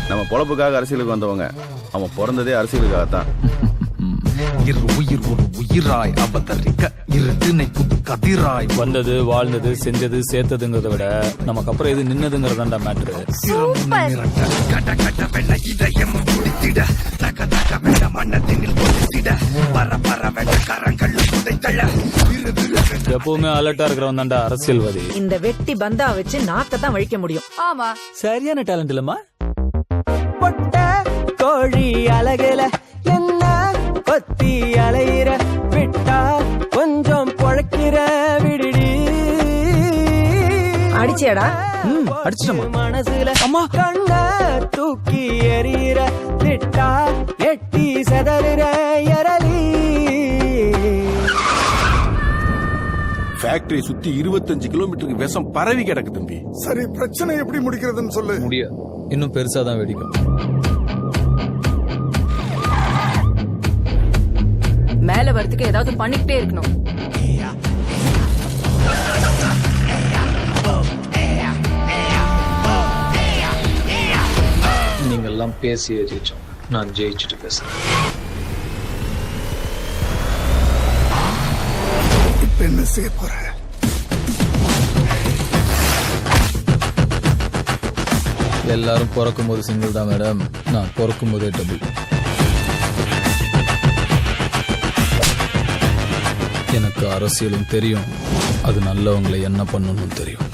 நம்ம பொழப்புக்காக அரசியலுக்கு வந்தவங்க, அவன் பிறந்ததே அரசியலுக்காகத்தான். இரு உயிர் ஒரு உயிராய் அவதரிக்க இருட்டினை புது கதிராய் வந்தது, வாழ்ந்தது, செஞ்சது, சேர்த்ததுங்கிறத விட நமக்கு அப்புறம் எது நின்னதுங்கிறதாண்டா மேட்ரு. கட கட வெள்ள இதயம் குடித்திட தக தக வெள்ள மண்ணத்தினில் கொதித்திட பர பர வெள்ள கரங்கள் உடைத்தள்ள எப்பவுமே அலர்ட்டா இருக்கிறவன் தாண்டா அரசியல்வாதி. இந்த வெட்டி பந்தா வச்சு நாக்கத்தான் வழிக்க முடியும். ஆமா, சரியான டேலண்ட் இல்லம்மா. பொட்ட கோழி அழகுல என்ன கொத்தி அலையிற விட்டா கொஞ்சம் பொழைக்கிற விடுடி. அடிச்சியாடா? அடிச்சிட்டமா? மனசுல அம்மா கண்ண தூக்கி எறிகிற விட்டா எட்டி செதறுற எரலி. ஃபேக்டரி சுத்தி 25 கிலோமீட்டருக்கு விஷம் பரவி கிடக்கு தம்பி. சரி, பிரச்சனை எப்படி முடிக்கிறதுன்னு சொல்லு. முடியாது, இன்னும் பெருசாதான் வெடிக்கும். மேல வரதுக்கு ஏதாவது பண்ணிக்கிட்டே இருக்கணும். நீங்க எல்லாம் பேசி ஜெயிச்சோம், நான் ஜெயிச்சுட்டு பேசுறேன். இப்ப என்ன செய்ய போற? எல்லாரும் பிறக்கும் போது சிங்கிள் தான் மேடம், நான் பிறக்கும் போதே டபுள். எனக்கு அரசியலும் தெரியும், அது நல்லவங்களை என்ன பண்ணணும் தெரியும்.